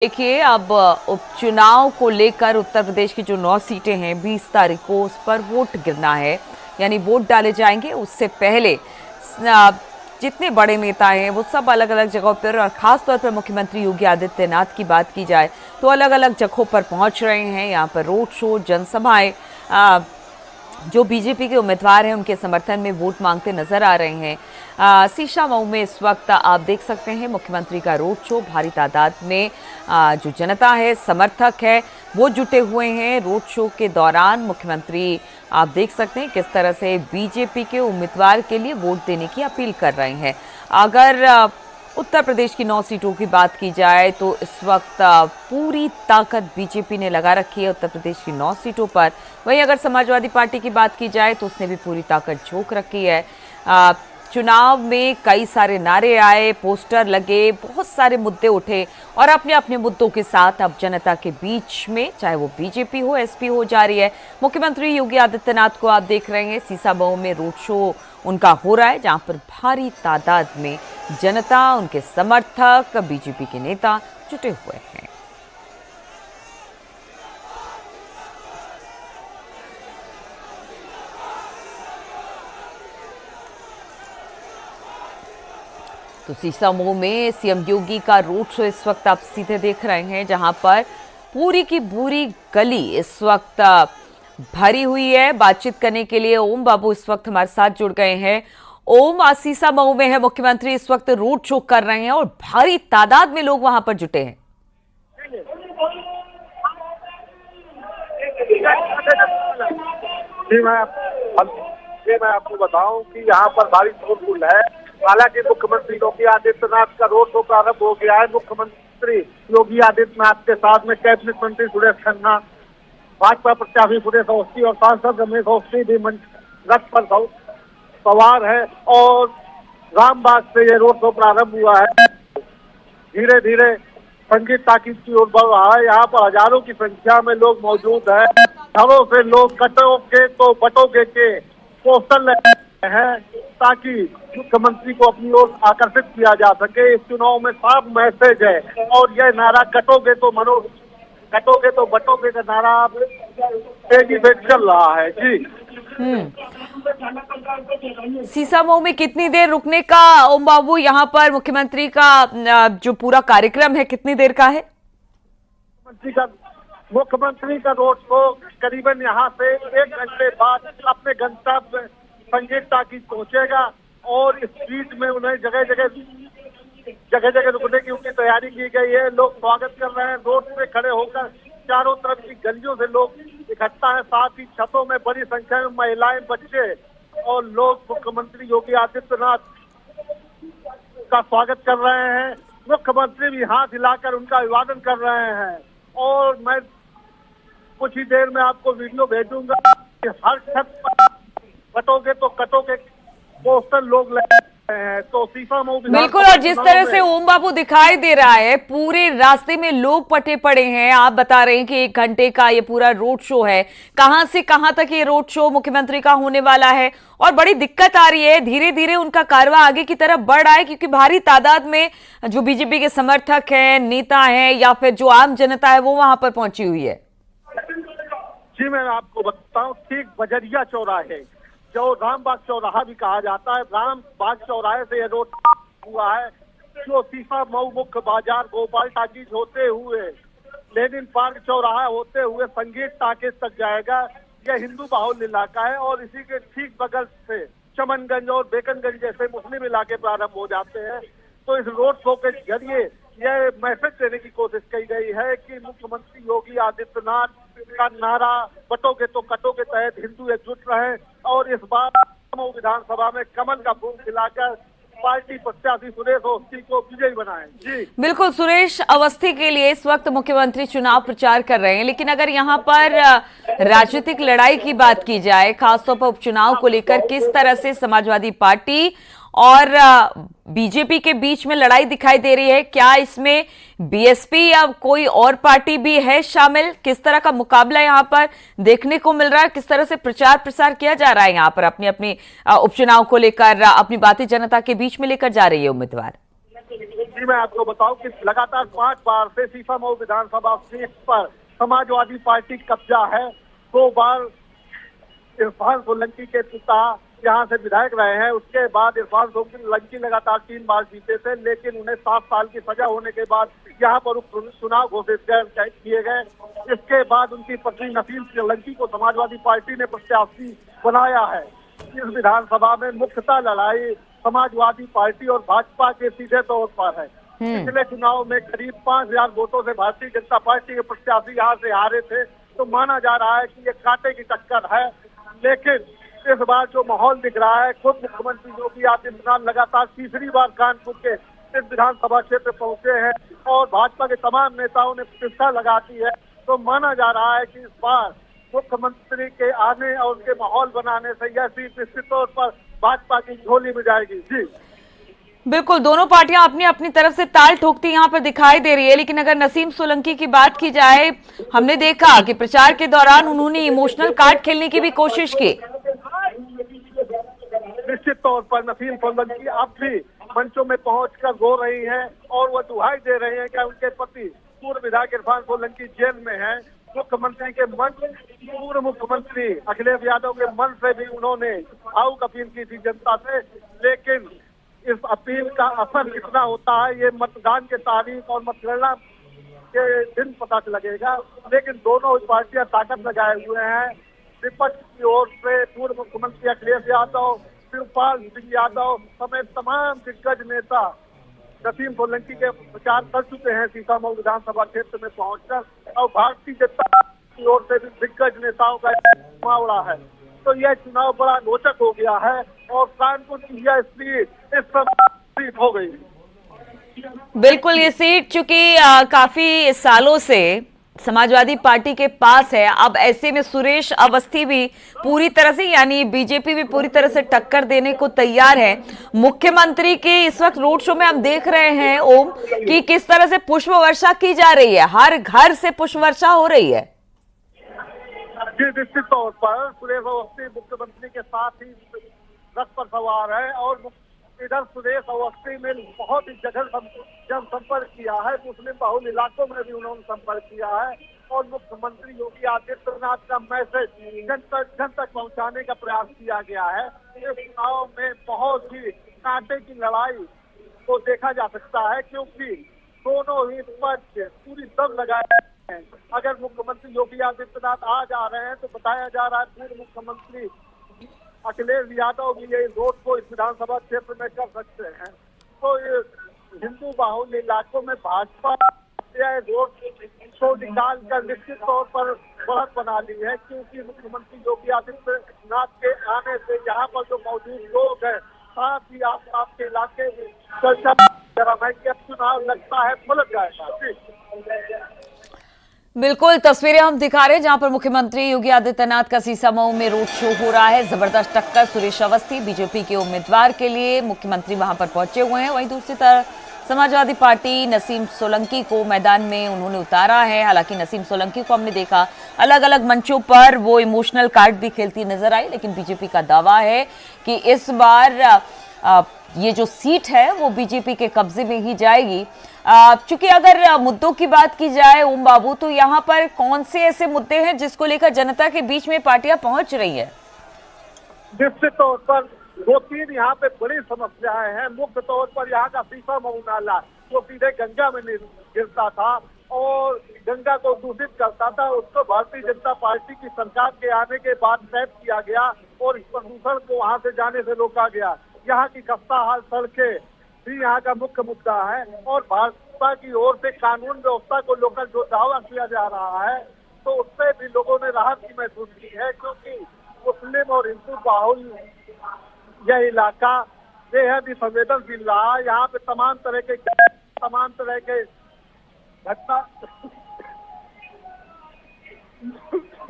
देखिए, अब उपचुनाव को लेकर उत्तर प्रदेश की जो 9 सीटें हैं 20 तारीख को उस पर वोट गिरना है, यानी वोट डाले जाएंगे। उससे पहले जितने बड़े नेता हैं वो सब अलग अलग जगहों पर, और खास तौर पर मुख्यमंत्री योगी आदित्यनाथ की बात की जाए तो अलग अलग जगहों पर पहुंच रहे हैं। यहाँ पर रोड शो, जनसभाएं, जो बीजेपी के उम्मीदवार हैं उनके समर्थन में वोट मांगते नजर आ रहे हैं। सीशामऊ में इस वक्त आप देख सकते हैं मुख्यमंत्री का रोड शो, भारी तादाद में जो जनता है, समर्थक है, वो जुटे हुए हैं। रोड शो के दौरान मुख्यमंत्री आप देख सकते हैं किस तरह से बीजेपी के उम्मीदवार के लिए वोट देने की अपील कर रहे हैं। अगर उत्तर प्रदेश की 9 सीटों की बात की जाए तो इस वक्त पूरी ताकत बीजेपी ने लगा रखी है उत्तर प्रदेश की 9 सीटों पर। वहीं अगर समाजवादी पार्टी की बात की जाए तो उसने भी पूरी ताकत झोंक रखी है। चुनाव में कई सारे नारे आए, पोस्टर लगे, बहुत सारे मुद्दे उठे और अपने अपने मुद्दों के साथ अब जनता के बीच में, चाहे वो बीजेपी हो, एसपी हो, जा रही है। मुख्यमंत्री योगी आदित्यनाथ को आप देख रहे हैं, सीसामऊ में रोड शो उनका हो रहा है, जहां पर भारी तादाद में जनता, उनके समर्थक, बीजेपी के नेता जुटे हुए हैं। तो सीसामऊ में सीएम योगी का रोड शो इस वक्त आप सीधे देख रहे हैं, जहां पर पूरी की पूरी गली इस वक्त भरी हुई है। बातचीत करने के लिए ओम बाबू इस वक्त हमारे साथ जुड़ गए हैं। ओम, सीसामऊ में है मुख्यमंत्री, इस वक्त रोड शो कर रहे हैं और भारी तादाद में लोग वहां पर जुटे हैं। मैं आपको बताऊं कि यहाँ पर भारी शोरगुल है। हालांकि मुख्यमंत्री योगी आदित्यनाथ का रोड शो प्रारंभ हो गया है। मुख्यमंत्री योगी आदित्यनाथ के साथ में कैबिनेट मंत्री सुरेश खन्ना, भाजपा प्रत्याशी सुरेश अवस्थी और सांसद रमेश अवस्थी भी रथ पर सवार है और रामबाग से ये रोड शो प्रारंभ हुआ है। धीरे धीरे संगीत ताकीद की ओर बढ़ रहा है। यहाँ पर हजारों की संख्या में लोग मौजूद है। घरों से लोग कटोगे तो बटोगे के पोस्टर लगे हैं ताकि मुख्यमंत्री को अपनी ओर आकर्षित किया जा सके। इस चुनाव में साफ मैसेज है और यह नारा कटोगे तो बटोगे का नारा तेजी से चल रहा है। जी, सीसामऊ में कितनी देर रुकने का ओम बाबू यहाँ पर मुख्यमंत्री का जो पूरा कार्यक्रम है कितनी देर का है? मुख्यमंत्री का रोड शो करीबन यहाँ से 1 घंटे बाद अपने गंतव्य संगीत ताकीद पहुंचेगा और इस बीच में उन्हें जगह जगह रुकने की उनकी तैयारी की गई है। लोग स्वागत कर रहे हैं। रोड पे खड़े होकर चारों तरफ की गलियों से लोग इकट्ठा है। साथ ही छतों में बड़ी संख्या में महिलाएं, बच्चे और लोग मुख्यमंत्री योगी आदित्यनाथ का स्वागत कर रहे हैं। मुख्यमंत्री भी हाथ हिलाकर उनका अभिवादन कर रहे हैं और मैं कुछ ही देर में आपको वीडियो भेजूंगा कि हर छत पर बटोगे तो कटोगे पोस्टर लोग लगे हैं। तो सीसामऊ बिल्कुल, और जिस तरह से ओम बाबू दिखाई दे रहा है, पूरे रास्ते में लोग पटे पड़े हैं। आप बता रहे हैं कि 1 घंटे का ये पूरा रोड शो है। कहां से कहां तक ये रोड शो मुख्यमंत्री का होने वाला है और बड़ी दिक्कत आ रही है, धीरे धीरे उनका कारवां आगे की तरफ बढ़ रहा है क्योंकि भारी तादाद में जो बीजेपी के समर्थक हैं, नेता हैं या फिर जो आम जनता है वो वहां पर पहुंची हुई है। जी, मैं आपको बताऊं, ठीक बजरिया चौराहे, जो रामबाग चौराहा भी कहा जाता है, रामबाग चौराहे से यह रोड हुआ है जो सीसामऊ मुख्य बाजार, गोपाल टाकीज होते हुए लेनिन पार्क चौराहा होते हुए संगीत टाकीज तक जाएगा। यह हिंदू बाहुल इलाका है और इसी के ठीक बगल से चमनगंज और बेकनगंज जैसे मुस्लिम इलाके प्रारंभ हो जाते हैं। तो इस रोड शो के जरिए यह मैसेज देने की कोशिश की गई है कि मुख्यमंत्री योगी आदित्यनाथ का नारा बटोगे तो कटोगे तहत हिंदू एकजुट रहे और इस बार विधानसभा में कमल का फूल खिलाकर पार्टी प्रत्याशी सुरेश अवस्थी को विजयी बनाएं। जी बिल्कुल, सुरेश अवस्थी के लिए इस वक्त मुख्यमंत्री चुनाव प्रचार कर रहे हैं, लेकिन अगर यहाँ पर राजनीतिक लड़ाई की बात की जाए, खासतौर पर उपचुनाव को लेकर किस तरह से समाजवादी पार्टी और बीजेपी के बीच में लड़ाई दिखाई दे रही है, क्या इसमें बीएसपी या कोई और पार्टी भी है शामिल? किस तरह का मुकाबला यहाँ पर देखने को मिल रहा है? किस तरह से प्रचार प्रसार किया जा रहा है यहाँ पर अपनी अपनी उपचुनाव को लेकर, अपनी बातें जनता के बीच में लेकर जा रही है उम्मीदवार? जी मैं आपको बताऊं कि लगातार 5 बार से सीसामऊ विधानसभा सीट पर समाजवादी पार्टी कब्जा है। 2 बार इरफान सोलंकी के पिता यहाँ से विधायक रहे हैं। उसके बाद इरफान सोलंकी लगातार 3 बार जीते थे, लेकिन उन्हें 7 साल की सजा होने के बाद यहाँ पर उपचुनाव घोषित किए गए। इसके बाद उनकी पत्नी नसीम सोलंकी को समाजवादी पार्टी ने प्रत्याशी बनाया है। इस विधानसभा में मुख्यतः लड़ाई समाजवादी पार्टी और भाजपा के सीधे तौर पर है। पिछले चुनाव में करीब 5,000 वोटों से भारतीय जनता पार्टी के प्रत्याशी यहाँ से हारे थे, तो माना जा रहा है कि ये कांटे की टक्कर है। लेकिन इस बार जो माहौल दिख रहा है, खुद मुख्यमंत्री योगी आदित्यनाथ लगातार तीसरी बार कानपुर के इस विधानसभा क्षेत्र पहुंचे हैं और भाजपा के तमाम नेताओं ने प्रतिष्ठा लगा दी है। तो माना जा रहा है कि इस बार मुख्यमंत्री के आने और उनके माहौल बनाने से यह सीट निश्चित तौर पर भाजपा की झोली में जाएगी। जी बिल्कुल, दोनों पार्टियां अपनी अपनी तरफ से ताल ठोकती यहाँ पर दिखाई दे रही है। लेकिन अगर नसीम सोलंकी की बात की जाए, हमने देखा कि प्रचार के दौरान उन्होंने इमोशनल कार्ड खेलने की भी कोशिश की। निश्चित तौर पर नसीम सोलंकी अब भी मंचों में पहुंचकर रो रही हैं और वो दुहाई दे रहे हैं कि उनके पति पूर्व विधायक इरफान सोलंकी जेल में हैं। मुख्यमंत्री के मन, पूर्व मुख्यमंत्री अखिलेश यादव के मन से भी उन्होंने भावुक अपील की थी जनता से, लेकिन इस अपील का असर कितना होता है ये मतदान के तारीख और मतगणना के दिन पता लगेगा। लेकिन दोनों पार्टियां ताकत लगाए हुए हैं। विपक्ष की ओर से पूर्व मुख्यमंत्री अखिलेश यादव, शिवपाल सिंह यादव समेत तमाम दिग्गज नेता नसीम सोलंकी के प्रचार कर चुके हैं सीसामऊ विधानसभा क्षेत्र में पहुंचकर, और भारतीय जनता पार्टी की ओर से भी दिग्गज नेताओं का मामला है। तो यह चुनाव बड़ा रोचक हो गया है और कानपुर की यह सीट इस समय हो गई। बिल्कुल, ये सीट चूंकि काफी सालों से समाजवादी पार्टी के पास है, अब ऐसे में सुरेश अवस्थी भी पूरी तरह से, यानी बीजेपी भी पूरी तरह से टक्कर देने को तैयार है। मुख्यमंत्री के इस वक्त रोड शो में हम देख रहे हैं ओम कि किस तरह से पुष्प वर्षा की जा रही है, हर घर से पुष्प वर्षा हो रही है। जी निश्चित तौर पर सुरेश अवस्थी मुख्यमंत्री के साथ ही रथ पर सवार है और इधर सुरेश अवस्थी में बहुत ही जगह जनसंपर्क किया है। मुस्लिम बहुल इलाकों में भी उन्होंने संपर्क किया है और मुख्यमंत्री योगी आदित्यनाथ का मैसेज जन तक पहुंचाने का प्रयास किया गया है। इस चुनाव में बहुत ही कांटे की लड़ाई को देखा जा सकता है, क्योंकि दोनों ही पक्ष पूरी दम लगाए हैं। अगर मुख्यमंत्री योगी आदित्यनाथ आ जा रहे हैं तो बताया जा रहा है पूर्व मुख्यमंत्री अखिलेश यादव भी ये रोड को इस विधानसभा क्षेत्र में कर सकते हैं। तो ये हिंदू बाहुल्य इलाकों में भाजपा यह रोड को निकाल कर निश्चित तौर पर बढ़त बना ली है, क्योंकि मुख्यमंत्री योगी आदित्यनाथ के आने से यहाँ पर जो मौजूद लोग हैं, साथ ही आपके इलाके में चर्चा चुनाव लगता है पलट जाएगा। बिल्कुल, तस्वीरें हम दिखा रहे हैं जहां पर मुख्यमंत्री योगी आदित्यनाथ का सीसामऊ में रोड शो हो रहा है। जबरदस्त टक्कर सुरेश अवस्थी बीजेपी के उम्मीदवार के लिए, मुख्यमंत्री वहां पर पहुंचे हुए हैं। वहीं दूसरी तरफ समाजवादी पार्टी नसीम सोलंकी को मैदान में उन्होंने उतारा है। हालांकि नसीम सोलंकी को हमने देखा अलग अलग मंचों पर वो इमोशनल कार्ड भी खेलती नजर आई, लेकिन बीजेपी का दावा है कि इस बार ये जो सीट है वो बीजेपी के कब्जे में ही जाएगी। चूंकि अगर मुद्दों की बात की जाए ओम बाबू, तो यहाँ पर कौन से ऐसे मुद्दे हैं जिसको लेकर जनता के बीच में पार्टियां पहुंच रही है? निश्चित तौर पर 2-3 यहाँ पे बड़ी समस्याएं हैं। मुख्य तौर पर यहाँ का सीसामऊ नाला जो सीधे गंगा में गिरता था और गंगा को दूषित करता था, उसको भारतीय जनता पार्टी की सरकार के आने के बाद टैप किया गया और इस प्रदूषण को वहाँ से जाने से रोका गया। यहाँ की खस्ता हाल सड़कें भी यहाँ का मुख्य मुद्दा है और भाजपा की ओर से कानून व्यवस्था को लेकर जो दावा किया जा रहा है, तो उससे भी लोगों ने राहत की महसूस की है, क्योंकि मुस्लिम और हिंदू बाहुल यह इलाका बेहद ही संवेदनशील रहा। यहाँ पे तमाम तरह के घटना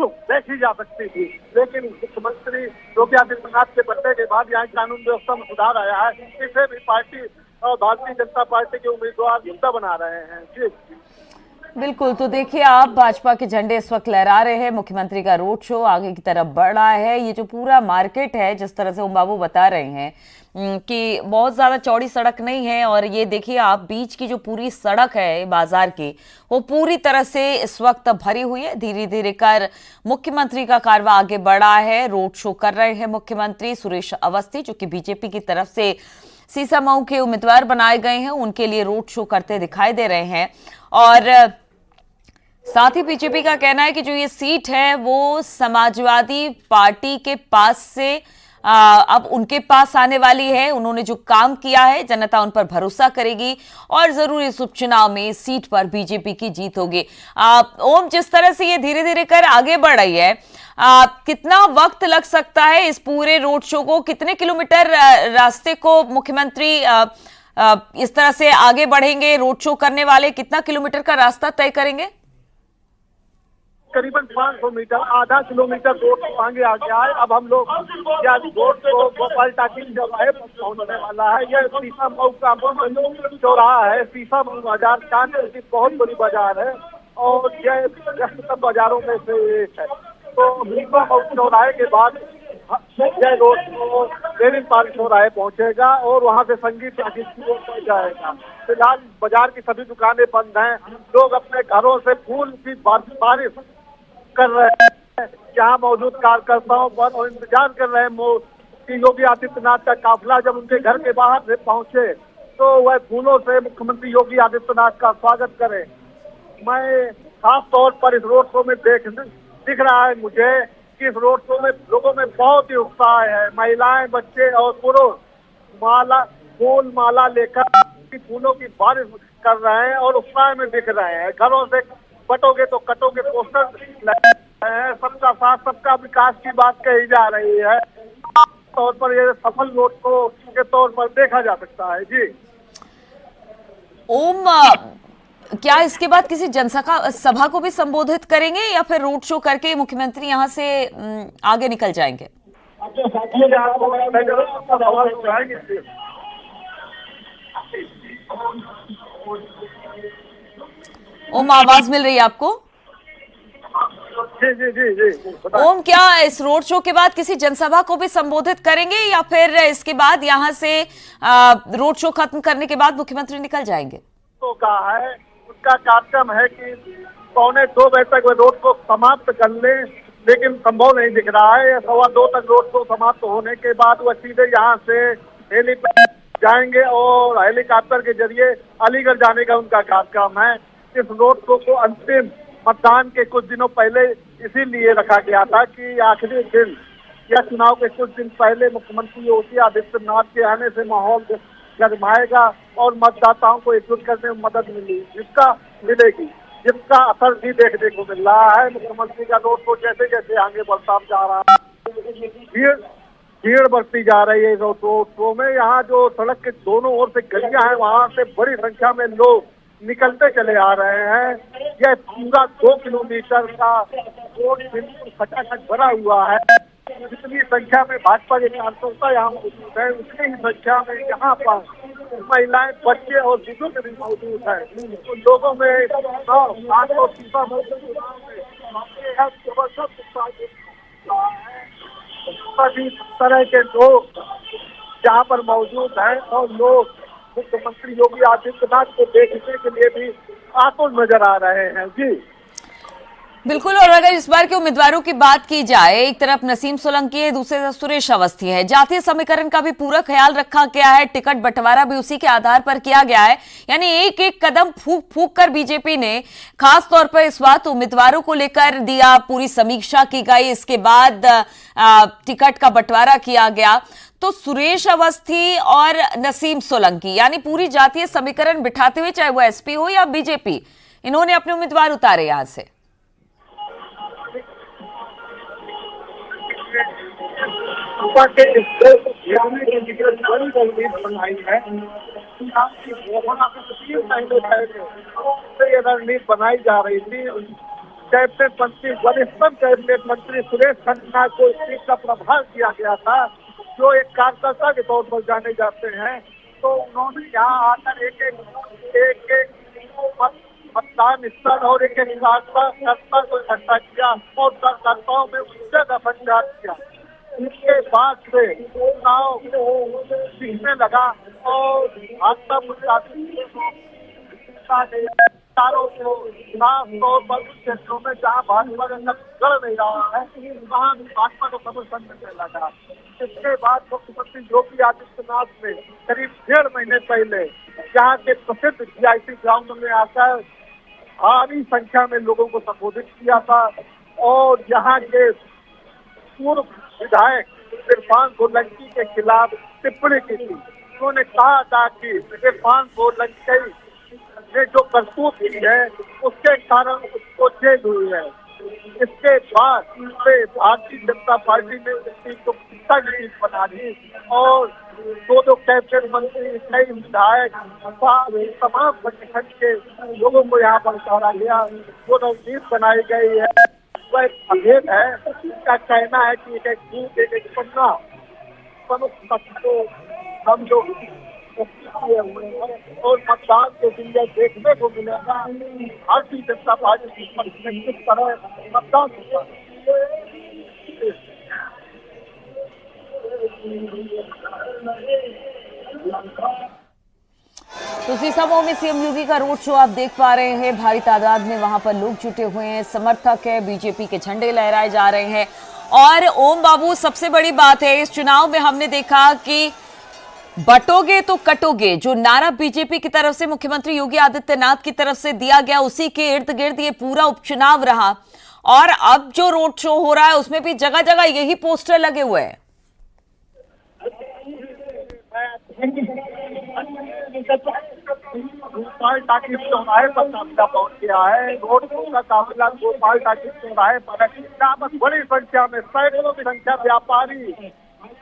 देखी जा सकती थी, लेकिन मुख्यमंत्री योगी आदित्यनाथ के बनने के बाद यहाँ कानून व्यवस्था में सुधार आया है। इसे भी पार्टी और भारतीय जनता पार्टी के उम्मीदवार मुद्दा बना रहे हैं। जी बिल्कुल, तो देखिए आप भाजपा के झंडे इस वक्त लहरा रहे हैं, मुख्यमंत्री का रोड शो आगे की तरफ बढ़ रहा है। ये जो पूरा मार्केट है, जिस तरह से ओम बाबू बता रहे हैं कि बहुत ज्यादा चौड़ी सड़क नहीं है, और ये देखिए आप बीच की जो पूरी सड़क है बाजार की, वो पूरी तरह से इस वक्त भरी हुई है। धीरे धीरे कर मुख्यमंत्री का कारवां आगे बढ़ा है। रोड शो कर रहे हैं मुख्यमंत्री। सुरेश अवस्थी जो कि बीजेपी की तरफ से सीसामऊ के उम्मीदवार बनाए गए हैं, उनके लिए रोड शो करते दिखाई दे रहे हैं। और साथ ही बीजेपी का कहना है कि जो ये सीट है वो समाजवादी पार्टी के पास से अब उनके पास आने वाली है। उन्होंने जो काम किया है, जनता उन पर भरोसा करेगी और जरूर इस उपचुनाव में इस सीट पर बीजेपी की जीत होगी। ओम, जिस तरह से ये धीरे धीरे कर आगे बढ़ रही है, कितना वक्त लग सकता है इस पूरे रोड शो को? कितने किलोमीटर रास्ते को मुख्यमंत्री इस तरह से आगे बढ़ेंगे? रोड शो करने वाले कितना किलोमीटर का रास्ता तय करेंगे? करीबन 500 मीटर, आधा किलोमीटर रोड आगे आ गया है। अब हम लोग या रोड को गोपाल टाकिंग चौराहे पर पहुंचने वाला है। यह सीसामऊ का चौराहा है। सीसामऊ बाजार चांद की बहुत बड़ी बाजार है और यह व्यस्ततम बाजारों में से एक है। तो सीसामऊ चौराहे के बाद यह रोड को डेयरी पार्क चौराहे पहुंचेगा और वहां से संगीत टाकिंग की ओर बढ़ जाएगा। फिलहाल बाजार की सभी दुकानें बंद हैं। लोग अपने घरों से फूल की बारिश कर रहे हैं। यहाँ मौजूद कार्यकर्ताओं पर और इंतजार कर रहे हैं कि योगी आदित्यनाथ का काफिला जब उनके घर के बाहर से पहुंचे तो वह फूलों से मुख्यमंत्री योगी आदित्यनाथ का स्वागत करें। मैं खास तौर पर इस रोड शो में दिख रहा है मुझे कि इस रोड शो में लोगों में बहुत ही उत्साह है। महिलाएं, बच्चे और पुरुष फूल माला लेकर फूलों की बारिश कर रहे हैं और उत्साह में दिख रहे हैं। घरों से बटोगे तो कटोगे पोस्टर लगे हैं। सबका साथ सबका विकास की बात कही जा रही है। तौर पर यह सफल रोड शो के तौर पर देखा जा सकता है। जी ओम, क्या इसके बाद किसी सभा को भी संबोधित करेंगे या फिर रोड शो करके मुख्यमंत्री यहां से आगे निकल जाएंगे? ओम, आवाज मिल रही है आपको? जी जी जी जी। ओम, क्या इस रोड शो के बाद किसी जनसभा को भी संबोधित करेंगे या फिर इसके बाद यहां से रोड शो खत्म करने के बाद मुख्यमंत्री निकल जाएंगे? तो कहा है उसका कार्यक्रम है कि 1:45 तक वे रोड को समाप्त कर ले, लेकिन संभव नहीं दिख रहा है। 2:15 तक रोड को समाप्त होने के बाद वह सीधे यहाँ से हेलीपैड जाएंगे और हेलीकॉप्टर के जरिए अलीगढ़ जाने का उनका कार्यक्रम है। इस रोड शो को अंतिम मतदान के कुछ दिनों पहले इसीलिए रखा गया था कि आखिरी दिन या चुनाव के कुछ दिन पहले मुख्यमंत्री योगी आदित्यनाथ के आने से माहौल गरमाएगा और मतदाताओं को एकजुट करने में मदद मिलेगी, जिसका असर भी देखने को मिल रहा है। मुख्यमंत्री का रोड शो जैसे जैसे आगे बढ़ता जा रहा है, भीड़ बढ़ती जा रही है। रोड शो में यहाँ जो सड़क के दोनों ओर से गलियां हैं, वहाँ से बड़ी संख्या में लोग निकलते चले आ रहे हैं। यह पूरा 2 किलोमीटर का रोड बिल्कुल खचाखच भरा हुआ है। जितनी संख्या में भाजपा के कार्यकर्ता यहाँ मौजूद है, उतनी ही संख्या में यहाँ पर महिलाएं, बच्चे और बुजुर्ग भी मौजूद है। तो लोगों में सभी तरह के लोग यहाँ पर मौजूद हैं और लोग मुख्यमंत्री योगी आदित्यनाथ को देखने के लिए भी आतुर नजर आ रहे हैं। जी बिल्कुल। और अगर इस बार के उम्मीदवारों की बात की जाए, एक तरफ नसीम सोलंकी है, दूसरी तरफ सुरेश अवस्थी है। जातीय समीकरण का भी पूरा ख्याल रखा गया है, टिकट बंटवारा भी उसी के आधार पर किया गया है। यानी एक एक कदम फूक फूक कर बीजेपी ने खास तौर पर इस बात उम्मीदवारों को लेकर दिया, पूरी समीक्षा की गई, इसके बाद टिकट का बंटवारा किया गया। तो सुरेश अवस्थी और नसीम सोलंकी यानी पूरी जातीय समीकरण बिठाते हुए, चाहे वो एसपी हो या बीजेपी, इन्होंने अपने उम्मीदवार उतारे यहां से। रणनीति बनाई जा रही थी। कैबिनेट मंत्री, वरिष्ठतम कैबिनेट मंत्री सुरेश खन्ना को इस सीट का प्रभार किया गया था, जो एक कार्यकर्ता के तौर पर जाने जाते हैं। तो उन्होंने यहाँ आकर एक एक मतदान स्थल और एक कार्यकर्ता को इकट्ठा किया और कार्यकर्ताओं में उससे प्रचार किया। इसके बाद से चुनाव दिखने लगा और भाजपा मुख्यमंत्री चारों को साफ तौर पर क्षेत्रों में जहाँ भाजपा का गढ़ नहीं रहा है वहाँ भाजपा को समर्थन मिलने लगा। इसके बाद मुख्यमंत्री योगी आदित्यनाथ ने करीब 1.5 महीने पहले यहाँ के प्रसिद्ध GIC ग्राउंड में आकर भारी संख्या में लोगों को संबोधित किया था और यहाँ के पूर्व विधायक इरफान सोलंकी के खिलाफ टिप्पणी की थी। उन्होंने कहा था कि इरफान सोलंकी ने जो करतूत की है उसके कारण उसको जेल हुई है। इसके बाद से भारतीय जनता पार्टी ने इस को बना दी और दो कैबिनेट मंत्री, कई विधायक, तमाम संगठन के लोगों को यहाँ पर उतारा गया। जो रणनीति बनाई गई है वह अभेद है। इसका कहना है कि एक पन्ना प्रमुख तत्व को हम लोग और मतदान के दिन यह देखने को मिलेगा भारतीय जनता पार्टी की किस तरह मतदान होगा। तो सीसामऊ में सीएम योगी का रोड शो आप देख पा रहे हैं। भारी तादाद में वहां पर लोग जुटे हुए हैं, समर्थक है, बीजेपी के झंडे लहराए जा रहे हैं। और ओम बाबू, सबसे बड़ी बात है इस चुनाव में हमने देखा कि बटोगे तो कटोगे, जो नारा बीजेपी की तरफ से मुख्यमंत्री योगी आदित्यनाथ की तरफ से दिया गया उसी के इर्द गिर्द ये पूरा उपचुनाव रहा। और अब जो रोड शो हो रहा है उसमें भी जगह जगह यही पोस्टर लगे हुए हैं। गोपाल टाकी चौराहे पर काफिला पहुंच गया है। रोड शो का काफिला गोपाल टाकी चौराहे पर है। यहाँ पर बड़ी संख्या में, सैकड़ों की संख्या व्यापारी,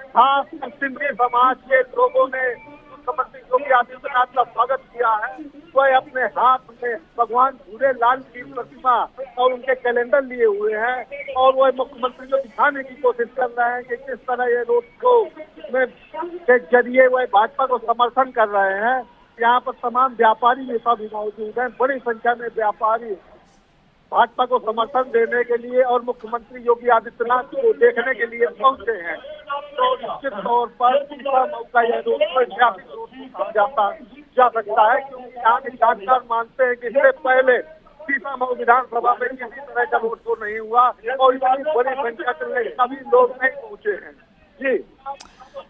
खास सिंधी समाज के लोगों ने मुख्यमंत्री योगी आदित्यनाथ का स्वागत किया है। वह अपने हाथ में भगवान झूलेलाल की प्रतिमा और उनके कैलेंडर लिए हुए हैं और वह मुख्यमंत्री को दिखाने की कोशिश कर रहे हैं कि किस तरह ये रोड शो में के जरिए वह भाजपा को समर्थन कर रहे हैं। यहाँ पर तमाम व्यापारी नेता भी मौजूद हैं। बड़ी संख्या में व्यापारी भाजपा को समर्थन देने के लिए और मुख्यमंत्री योगी आदित्यनाथ को देखने के लिए पहुंचे हैं। तो निश्चित तौर पर सीसामऊ का यह रोड शो जा सकता है, क्योंकि यहाँ के जानकार मानते हैं कि इससे पहले सीसामऊ विधानसभा में किसी तरह का रोड शो नहीं हुआ और इतनी बड़ी संख्या में सभी लोग नहीं पहुंचे हैं। जी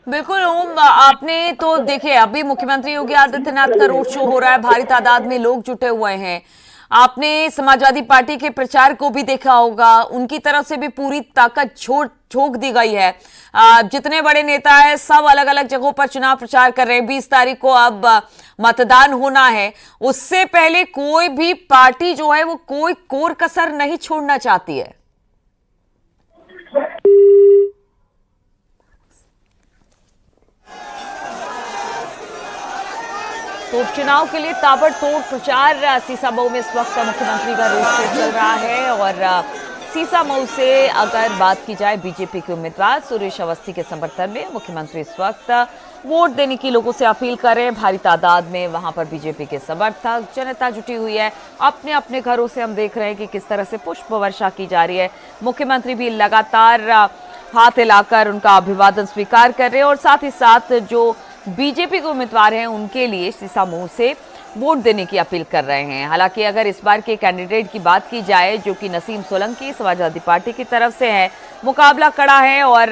बिल्कुल ओम, आपने तो देखे अभी मुख्यमंत्री योगी आदित्यनाथ का रोड शो हो रहा है, भारी तादाद में लोग जुटे हुए हैं। आपने समाजवादी पार्टी के प्रचार को भी देखा होगा, उनकी तरफ से भी पूरी ताकत झोंक दी गई है। जितने बड़े नेता हैं सब अलग अलग जगहों पर चुनाव प्रचार कर रहे हैं। 20 तारीख को अब मतदान होना है, उससे पहले कोई भी पार्टी जो है वो कोई कोर कसर नहीं छोड़ना चाहती है। तो उपचुनाव के लिए ताबड़तोड़ प्रचार सीसामऊ में इस वक्त मुख्यमंत्री का रोड शो चल रहा है। और सीसामऊ से अगर बात की जाए बीजेपी के उम्मीदवार सुरेश अवस्थी के समर्थन में मुख्यमंत्री इस वक्त वोट देने की लोगों से अपील कर रहे हैं। भारी तादाद में वहां पर बीजेपी के समर्थक, जनता जुटी हुई है। अपने अपने घरों से हम देख रहे हैं कि किस तरह से पुष्प वर्षा की जा रही है। मुख्यमंत्री भी लगातार हाथ हिलाकर उनका अभिवादन स्वीकार कर रहे हैं और साथ ही साथ जो बीजेपी के उम्मीदवार हैं उनके लिए सीसामऊ से वोट देने की अपील कर रहे हैं। हालांकि अगर इस बार के कैंडिडेट की बात की जाए जो कि नसीम सोलंकी समाजवादी पार्टी की तरफ से है, मुकाबला कड़ा है और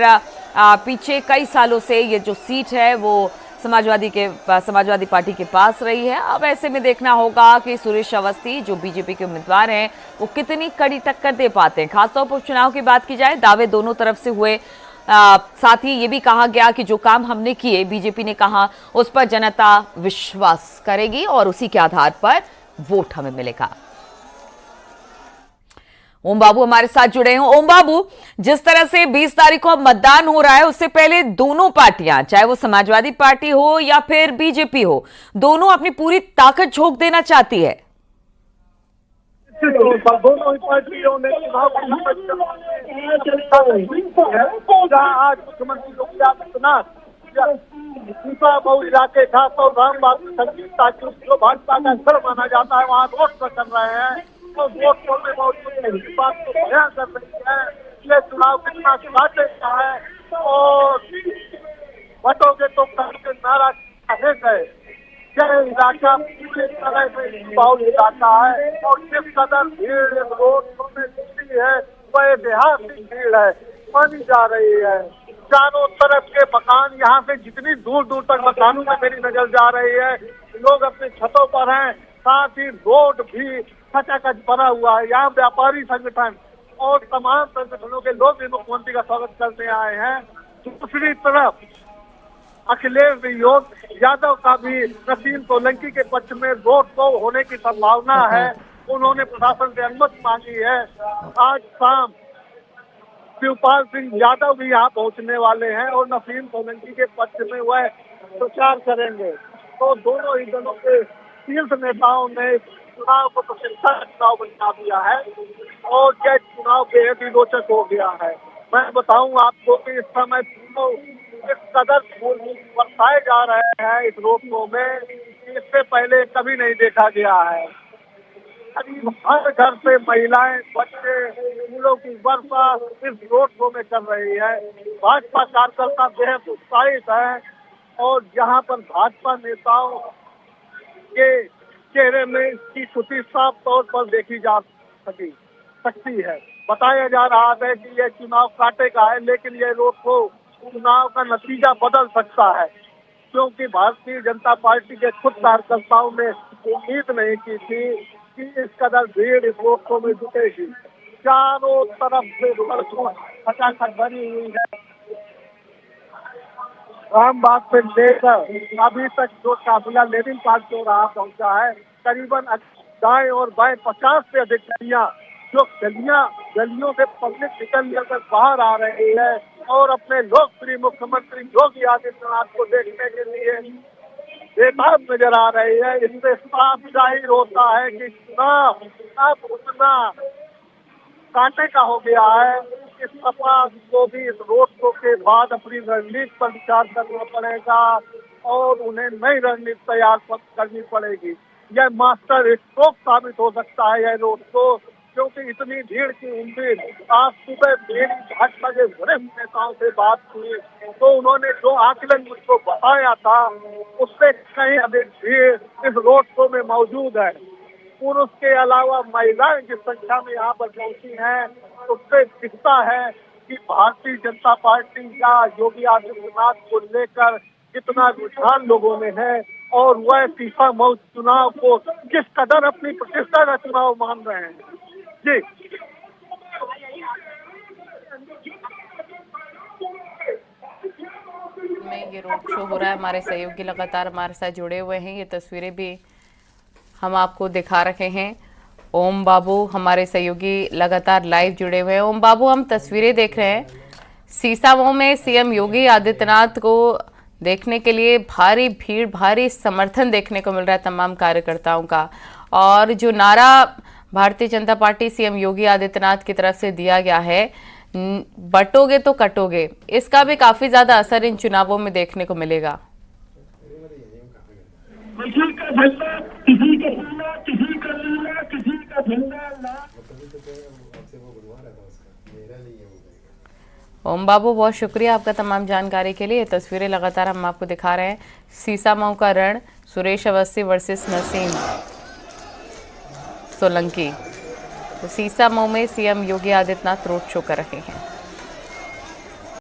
पीछे कई सालों से ये जो सीट है वो समाजवादी पार्टी के पास रही है। अब ऐसे में देखना होगा कि सुरेश अवस्थी जो बीजेपी के उम्मीदवार हैं वो कितनी कड़ी टक्कर दे पाते हैं। खासतौर पर चुनाव की बात की जाए, दावे दोनों तरफ से हुए। साथ ही ये भी कहा गया कि जो काम हमने किए, बीजेपी ने कहा उस पर जनता विश्वास करेगी और उसी के आधार पर वोट हमें मिलेगा। ओम बाबू हमारे साथ जुड़े हैं। ओम बाबू, जिस तरह से 20 तारीख को अब मतदान हो रहा है उससे पहले दोनों पार्टियां, चाहे वो समाजवादी पार्टी हो या फिर बीजेपी हो, दोनों अपनी पूरी ताकत झोंक देना चाहती है। दोनों ही पार्टियों ने चुनाव आज मुख्यमंत्री योगी आदित्यनाथ मऊ इलाके था तो रामबाग संगीत ताकि जो भाजपा का घर माना जाता है वहाँ रोड पर कर रहे हैं। तो वोट शो में मौजूद इस बात को बयां कर रही है ये चुनाव कितना काटे का है और बटोगे तो करके नारा कहे गए। यह इलाका पूरी तरह से बाउल इलाका है और जिस कदर भीड़ इस रोड शो में दिखती है वह ऐतिहासिक भीड़ है मानी जा रही है। चारों तरफ के मकान यहाँ से जितनी दूर दूर तक मकानों में मेरी नजर जा रही है लोग अपने छतों पर हैं। साथ ही रोड भी खचाखच भरा हुआ है। यहाँ व्यापारी संगठन और तमाम संगठनों के लोग भी मुख्यमंत्री का स्वागत करने आए हैं। दूसरी तरफ अखिलेश यादव का भी नसीम सोलंकी के पक्ष में रोड शो होने की संभावना है। उन्होंने प्रशासन से अनुमति मांगी है। आज शाम शिवपाल सिंह यादव भी यहाँ पहुँचने वाले हैं और नसीम सोलंकी के पक्ष में वह प्रचार करेंगे। तो दोनों ही दलों के शीर्ष नेताओं ने चुनाव को प्रसिद्ध चुनाव बना दिया है और यह चुनाव बेहद ही रोचक हो गया है। मैं बताऊं आपको कि इस समय इस कदर फूल बरसाए जा रहे हैं इस रोड शो में, इससे पहले कभी नहीं देखा गया है। करीब हर घर से महिलाएं बच्चे फूलों की वर्षा इस रोड शो में कर रही है। भाजपा कार्यकर्ता बेहद उत्साहित है और यहाँ पर भाजपा नेताओं के चेहरे में इसकी खुशी साफ तौर पर देखी जा सकती है। बताया जा रहा है कि यह चुनाव काटे का है लेकिन यह रोड शो चुनाव का नतीजा बदल सकता है क्योंकि भारतीय जनता पार्टी के खुद कार्यकर्ताओं ने उम्मीद नहीं की थी कि इस कदर भीड़ इस रोड शो में जुटेगी। चारों तरफ से सड़कों खचाखच भरी हुई है। रामबाग से लेकर अभी तक जो काफिला लेनिन पार्क चौराहा पहुंचा है करीबन दाएं और बाएं 50 से अधिक गलियां जो गलियों से पब्लिक निकल कर बाहर आ रही है और अपने लोकप्रिय मुख्यमंत्री योगी आदित्यनाथ को देखने के लिए बेताब नजर आ रही है। इससे साफ जाहिर होता है कि चुनाव अब उतना कांटे का हो गया है। इस सपा को भी इस रोड शो के बाद अपनी रणनीति पर विचार करना पड़ेगा और उन्हें नई रणनीति तैयार करनी पड़ेगी। यह मास्टर स्ट्रोक साबित हो सकता है यह रोड शो क्योंकि इतनी भीड़ की उम्मीद। आज सुबह मेरी भाजपा के वरिष्ठ नेताओं से बात हुई तो उन्होंने जो आकलन मुझको बताया था उससे कहीं अधिक भीड़ इस रोड शो में मौजूद है। पुरुष के अलावा महिलाएं जिस संख्या में यहाँ पर पहुंची हैं उससे दिखता है कि भारतीय जनता पार्टी का योगी आदित्यनाथ को लेकर कितना रुझान लोगों में है और वह तीसरा मऊ चुनाव को किस कदर अपनी प्रतिष्ठा का चुनाव मान रहे हैं। जी में ये रोड शो हो रहा है। हमारे सहयोगी लगातार हमारे साथ जुड़े हुए हैं। ये तस्वीरें भी हम आपको दिखा रहे हैं। ओम बाबू हमारे सहयोगी लगातार लाइव जुड़े हुए हैं। ओम बाबू, हम तस्वीरें देख रहे हैं सीसामऊ में सीएम योगी आदित्यनाथ को देखने के लिए भारी भीड़, भारी समर्थन देखने को मिल रहा है तमाम कार्यकर्ताओं का। और जो नारा भारतीय जनता पार्टी सीएम योगी आदित्यनाथ की तरफ से दिया गया है, बटोगे तो कटोगे, इसका भी काफी ज्यादा असर इन चुनावों में देखने को मिलेगा। किसी का झंडा, किसी का नीला, किसी का नीला, किसी का झंडा लाल। ओम बाबू, बहुत शुक्रिया आपका तमाम जानकारी के लिए। तस्वीरें लगातार हम आपको दिखा रहे हैं। सीसामऊ का रण, सुरेश अवस्थी वर्सेस नसीम सोलंकी। तो सीसामऊ में CM Yogi Adityanath road show कर रहे हैं।